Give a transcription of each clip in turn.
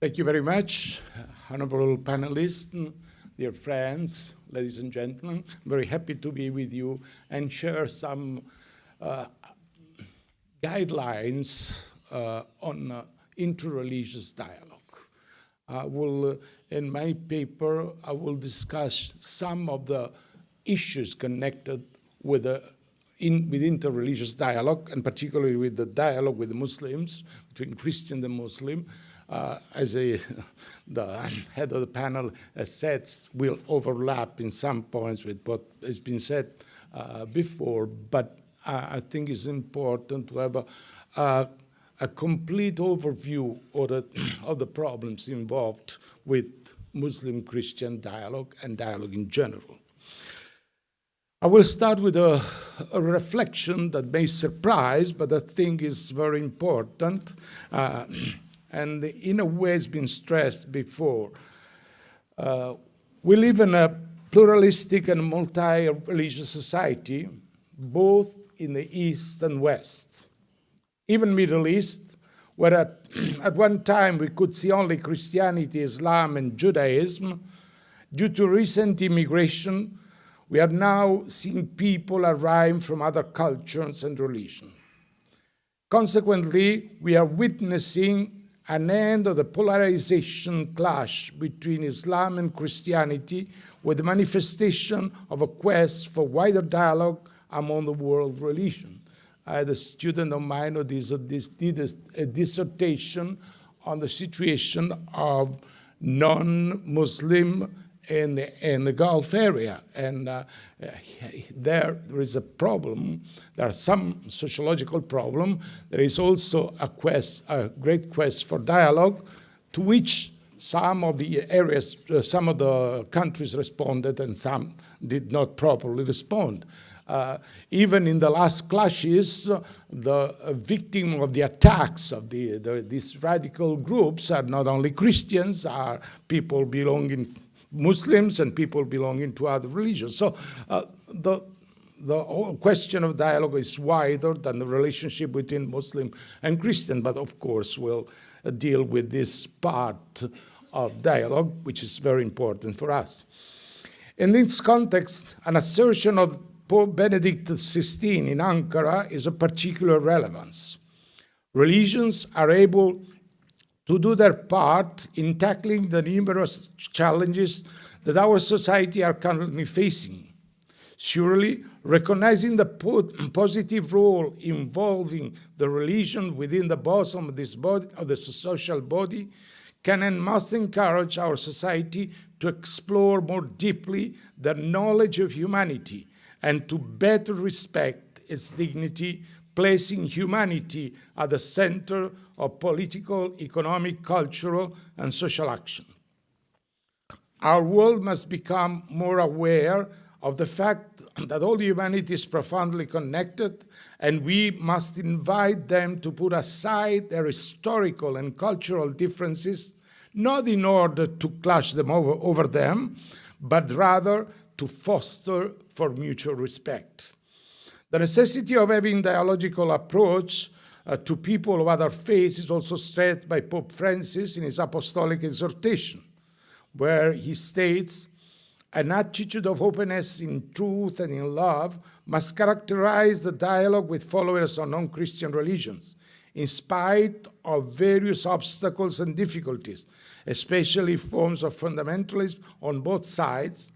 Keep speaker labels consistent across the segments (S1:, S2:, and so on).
S1: Thank you very much, honorable panelists, dear friends, ladies and gentlemen. I'm very happy to be with you and share some guidelines on interreligious dialogue. I will, in my paper, I will discuss some of the issues connected with interreligious dialogue, and particularly with the dialogue with the Muslims, between Christian and Muslim. As the head of the panel has said, will overlap in some points with what has been said before, but I think it's important to have a complete overview of the problems involved with Muslim-Christian dialogue and dialogue in general. I will start with a reflection that may surprise, but I think is very important, and in a way has been stressed before. We live in a pluralistic and multi-religious society, both in the East and West. Even Middle East, where at one time we could see only Christianity, Islam, and Judaism, due to recent immigration, we are now seeing people arrive from other cultures and religions. Consequently, we are witnessing an end of the polarization clash between Islam and Christianity, with the manifestation of a quest for wider dialogue among the world religions. I had a student of mine who did a dissertation on the situation of non-Muslim in the Gulf area, and there is a problem. There are some sociological problem. There is also a great quest for dialogue, to which some of the areas, some of the countries responded, and some did not properly respond. Even in the last clashes, the victim of the attacks of these radical groups are not only Christians, are people belonging Muslims and people belonging to other religions. So the whole question of dialogue is wider than the relationship between Muslim and Christian, but of course we'll deal with this part of dialogue, which is very important for us. In this context, an assertion of Pope Benedict XVI in Ankara is of particular relevance. Religions are able to do their part in tackling the numerous challenges that our society are currently facing. Surely, recognizing the positive role involving the religion within the bosom of this body, of the social body, can and must encourage our society to explore more deeply the knowledge of humanity and to better respect its dignity, placing humanity at the center of political, economic, cultural, and social action. Our world must become more aware of the fact that all humanity is profoundly connected, and we must invite them to put aside their historical and cultural differences, not in order to clash them over them, but rather to foster for mutual respect. The necessity of having dialogical approach to people of other faiths is also stressed by Pope Francis in his apostolic exhortation, where he states, an attitude of openness in truth and in love must characterize the dialogue with followers of non-Christian religions, in spite of various obstacles and difficulties, especially forms of fundamentalism on both sides.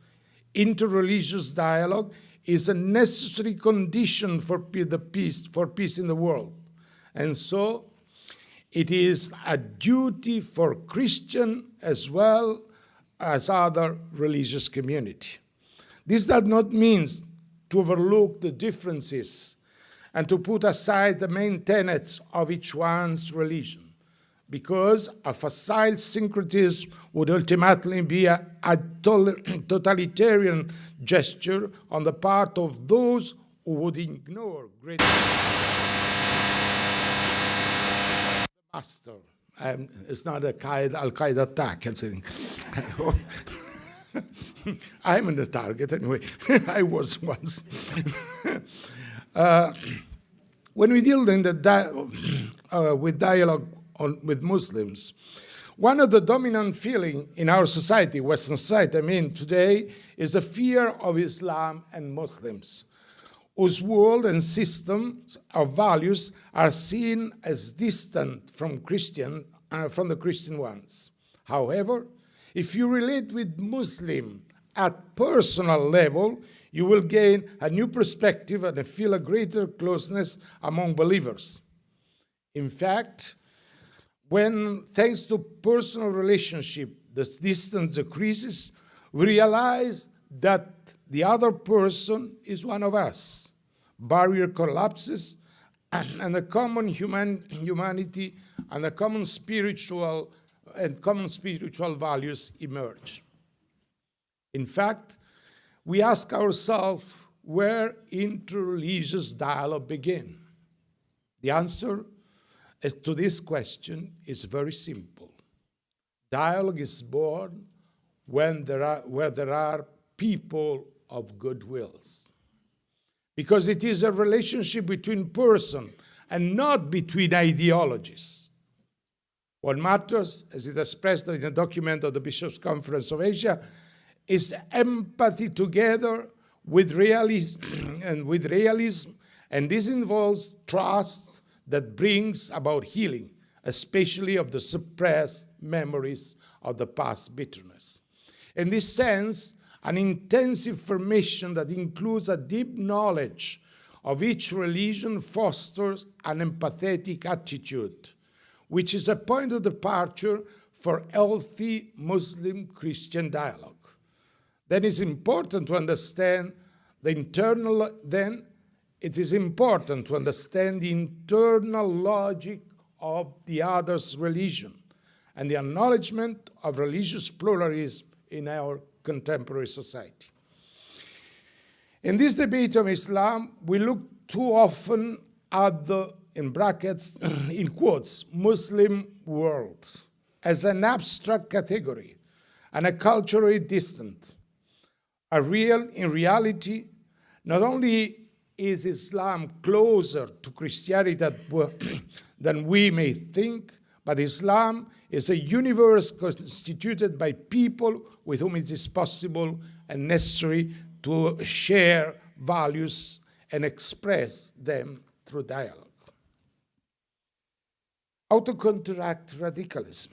S1: Interreligious dialogue is a necessary condition for peace in the world. And so it is a duty for Christian as well as other religious community. This does not mean to overlook the differences and to put aside the main tenets of each one's religion, because a facile syncretism would ultimately be a totalitarian gesture on the part of those who would ignore great master. It's not a Al-Qaeda attack, I think. I'm in the target anyway. I was once. When we deal in with dialogue with Muslims, One of the dominant feelings in our society, Western society, I mean, today, is the fear of Islam and Muslims, whose world and systems of values are seen as distant from the Christian ones. However, if you relate with Muslim at personal level, you will gain a new perspective and feel a greater closeness among believers. In fact, when, thanks to personal relationship, the distance decreases, we realize that the other person is one of us. Barrier collapses, and a common humanity and a common spiritual values emerge. In fact, we ask ourselves where interreligious dialogue begins. The answer to this question is very simple. Dialogue is born where there are people of goodwills. Because it is a relationship between persons and not between ideologies. What matters, as it is expressed in a document of the Bishops' Conference of Asia, is empathy together with realism, and this involves trust that brings about healing, especially of the suppressed memories of the past bitterness. In this sense, an intensive formation that includes a deep knowledge of each religion fosters an empathetic attitude, which is a point of departure for healthy Muslim-Christian dialogue. Then it's important to understand the internal logic of the other's religion and the acknowledgement of religious pluralism in our contemporary society. In this debate of Islam, we look too often at the, in brackets, in quotes, Muslim world as an abstract category and a culturally distant. In reality, not only is Islam closer to Christianity than we may think, but Islam is a universe constituted by people with whom it is possible and necessary to share values and express them through dialogue. How to counteract radicalism?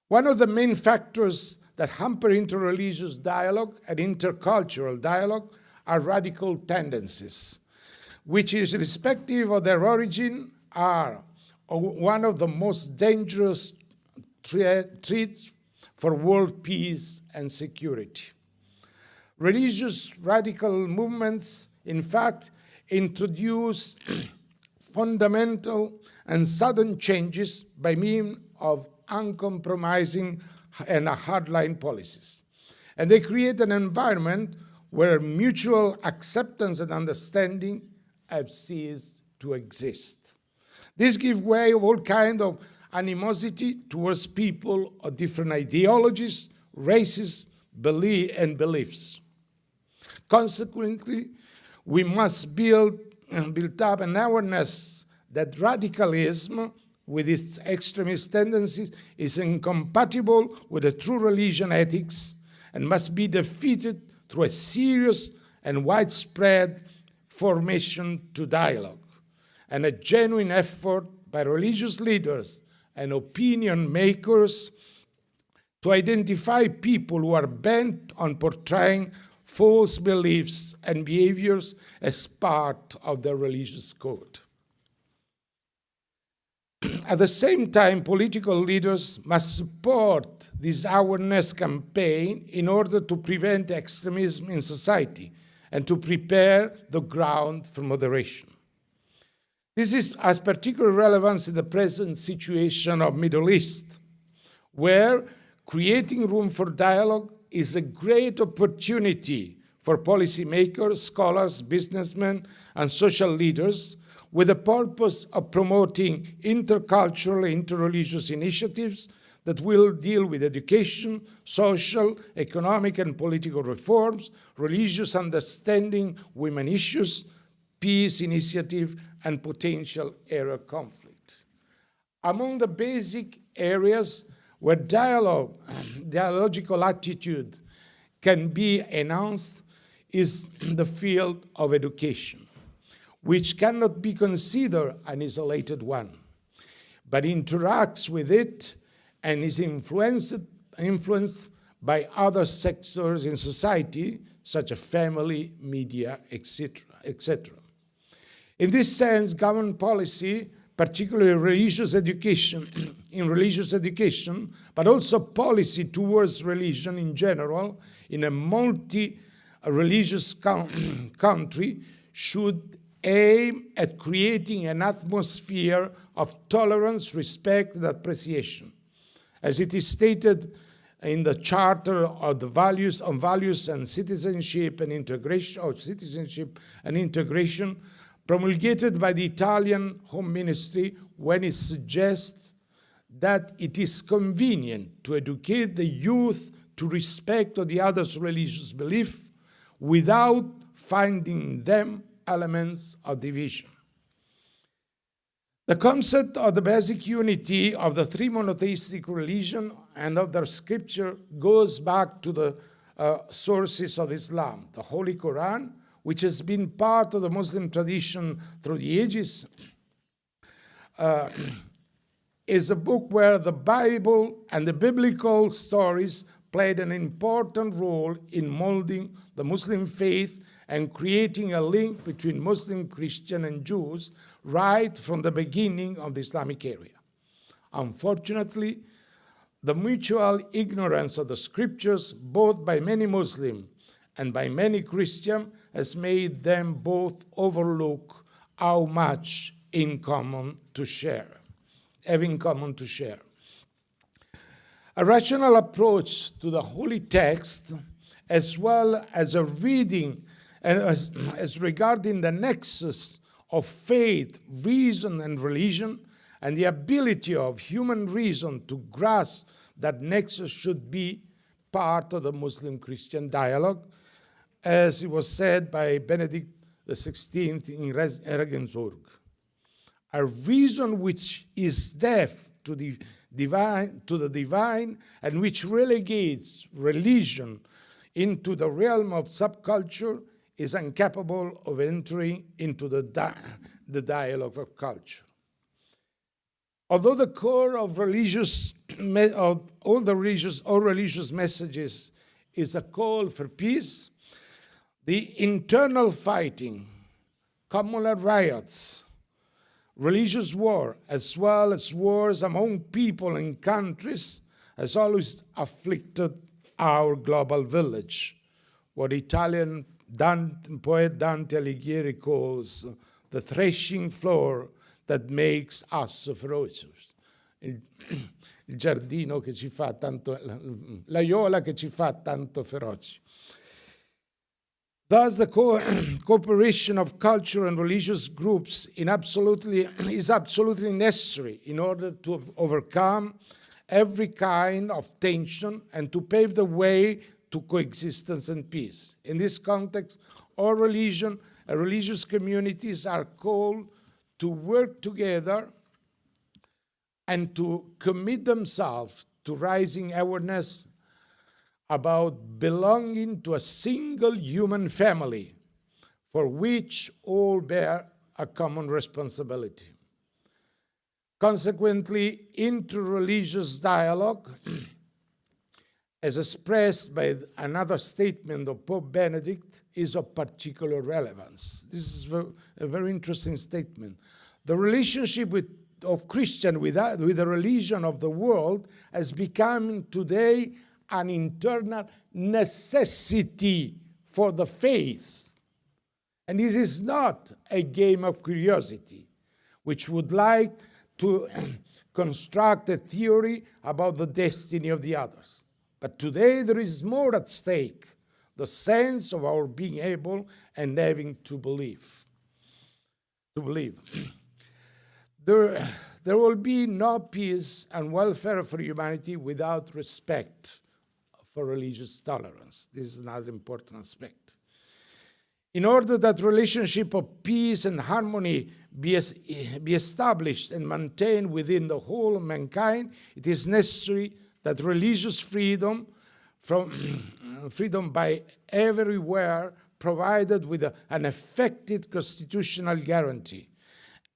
S1: One of the main factors that hamper interreligious dialogue and intercultural dialogue are radical tendencies, which is irrespective of their origin are one of the most dangerous threats for world peace and security. Religious radical movements, in fact, introduce fundamental and sudden changes by means of uncompromising and hardline policies. And they create an environment where mutual acceptance and understanding have ceased to exist. This gives way to all kinds of animosity towards people of different ideologies, races, beliefs. Consequently, we must build up an awareness that radicalism, with its extremist tendencies, is incompatible with the true religion ethics and must be defeated through a serious and widespread formation to dialogue and a genuine effort by religious leaders and opinion makers to identify people who are bent on portraying false beliefs and behaviors as part of their religious code. At the same time, political leaders must support this awareness campaign in order to prevent extremism in society and to prepare the ground for moderation. This has particular relevance in the present situation of Middle East, where creating room for dialogue is a great opportunity for policymakers, scholars, businessmen, and social leaders with the purpose of promoting intercultural, interreligious initiatives that will deal with education, social, economic, and political reforms, religious understanding, women issues, peace initiative, and potential area conflict. Among the basic areas where dialogical attitude can be enhanced is the field of education, which cannot be considered an isolated one, but interacts with it and is influenced by other sectors in society, such as family, media, etc., etc. In this sense, government policy, particularly religious education, but also policy towards religion in general, in a multi-religious country, should aim at creating an atmosphere of tolerance, respect, and appreciation. As it is stated in the Charter of the Values on Values and Citizenship and Integration, promulgated by the Italian Home Ministry, when it suggests that it is convenient to educate the youth to respect of the other's religious belief without finding them elements of division. The concept of the basic unity of the three monotheistic religions and of their scripture goes back to the sources of Islam, the Holy Quran, which has been part of the Muslim tradition through the ages, is a book where the Bible and the biblical stories played an important role in molding the Muslim faith and creating a link between Muslim, Christian, and Jews right from the beginning of the Islamic area. Unfortunately, the mutual ignorance of the scriptures, both by many Muslims and by many Christians, has made them both overlook how much having common to share. A rational approach to the holy text, as well as a reading as regarding the nexus of faith, reason, and religion, and the ability of human reason to grasp that nexus, should be part of the Muslim-Christian dialogue, as it was said by Benedict XVI in Regensburg. A reason which is deaf to the divine, and which relegates religion into the realm of subculture, is incapable of entering into the dialogue of culture. Although the core of all religious messages is a call for peace, the internal fighting, communal riots, religious war, as well as wars among people and countries, has always afflicted our global village, what Italian poet Dante Alighieri calls the threshing floor that makes us ferocious. Il giardino che ci fa tanto, l'aiola che ci fa tanto feroci. Thus, the cooperation of cultural and religious groups is absolutely necessary in order to overcome every kind of tension and to pave the way to coexistence and peace. In this context, all religion and religious communities are called to work together and to commit themselves to raising awareness about belonging to a single human family for which all bear a common responsibility. Consequently, interreligious dialogue, as expressed by another statement of Pope Benedict, is of particular relevance. This is a very interesting statement. The relationship of Christian with the religion of the world has become today an internal necessity for the faith. And this is not a game of curiosity, which would like to construct a theory about the destiny of the others. But today there is more at stake, the sense of our being able and having to believe. There will be no peace and welfare for humanity without respect for religious tolerance. This is another important aspect. In order that relationship of peace and harmony be established and maintained within the whole of mankind, it is necessary that religious freedom freedom by everywhere provided with an effective constitutional guarantee,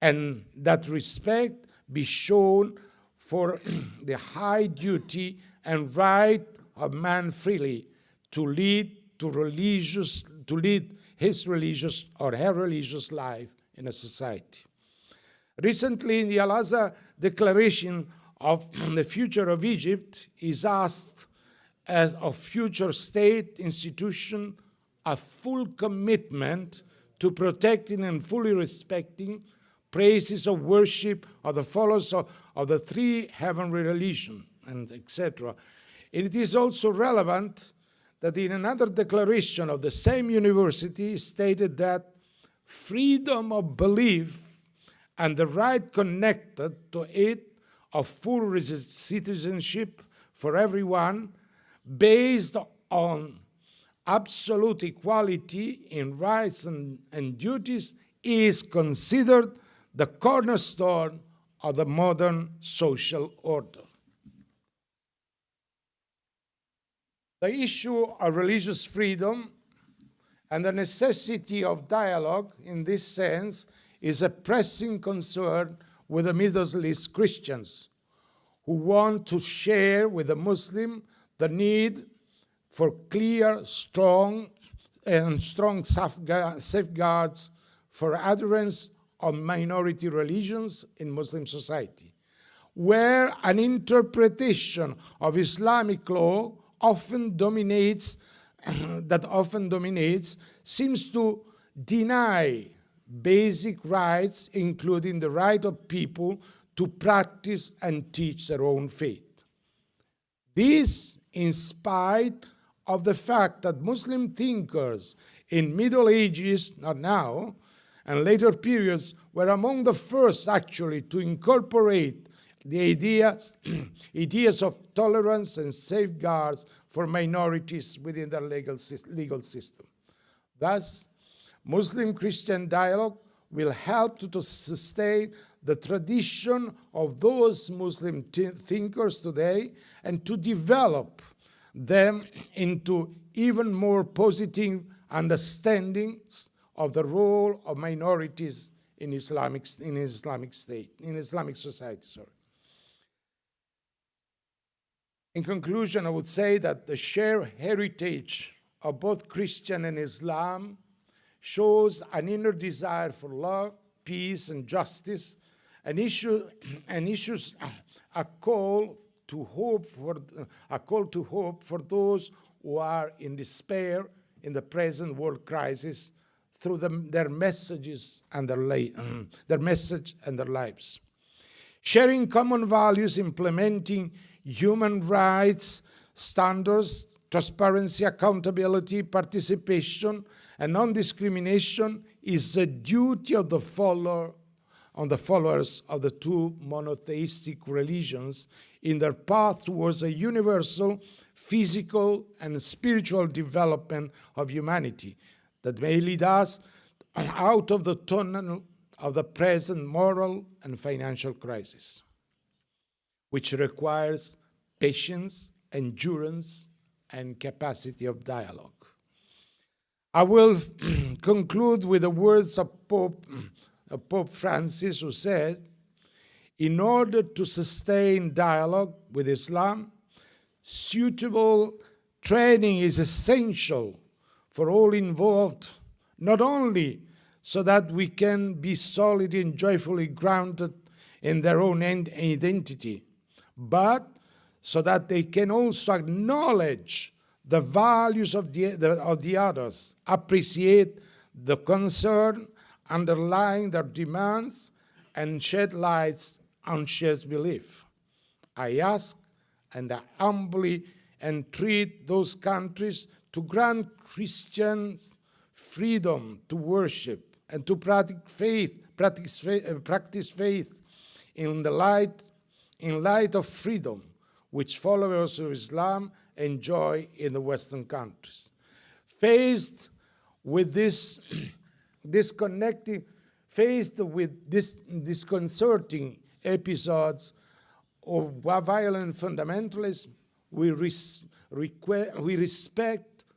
S1: and that respect be shown for the high duty and right of man freely to lead his religious or her religious life in a society. Recently, in the Al-Azhar Declaration of the Future of Egypt is asked as a future state institution a full commitment to protecting and fully respecting praises of worship of the followers of the three heavenly religions, and etc. It is also relevant that in another declaration of the same university stated that freedom of belief and the right connected to it of full citizenship for everyone based on absolute equality in rights and duties is considered the cornerstone of the modern social order. The issue of religious freedom and the necessity of dialogue in this sense is a pressing concern with the Middle East Christians who want to share with the Muslim the need for clear, strong safeguards for adherence of minority religions in Muslim society, where an interpretation of Islamic law often dominates, seems to deny basic rights, including the right of people to practice and teach their own faith. This in spite of the fact that Muslim thinkers in Middle Ages, not now, and later periods were among the first actually to incorporate the ideas of tolerance and safeguards for minorities within their legal system. Thus, Muslim-Christian dialogue will help to sustain the tradition of those Muslim thinkers today and to develop them into even more positive understandings of the role of minorities in Islamic society. In conclusion, I would say that the shared heritage of both Christian and Islam shows an inner desire for love, peace, and justice, and issues a call to hope for those who are in despair in the present world crisis through their messages and their message and their lives. Sharing common values, implementing human rights standards, transparency, accountability, participation, and non-discrimination is a duty of the followers of the two monotheistic religions in their path towards a universal physical and spiritual development of humanity that may lead us out of the tunnel of the present moral and financial crisis, which requires patience, endurance, and capacity of dialogue. I will conclude with the words of Pope Francis, who said, in order to sustain dialogue with Islam, suitable training is essential for all involved, not only so that we can be solidly and joyfully grounded in their own identity, but so that they can also acknowledge the values of the others, appreciate the concern underlying their demands, and shed light on shared belief. I ask and I humbly entreat those countries to grant Christians freedom to worship and to practice faith in light of freedom, which followers of Islam enjoy in the Western countries. Faced with this disconcerting episodes of violent fundamentalism, we respect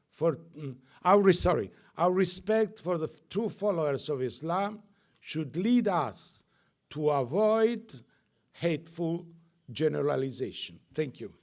S1: for our respect for the true followers of Islam should lead us to avoid hateful generalization. Thank you.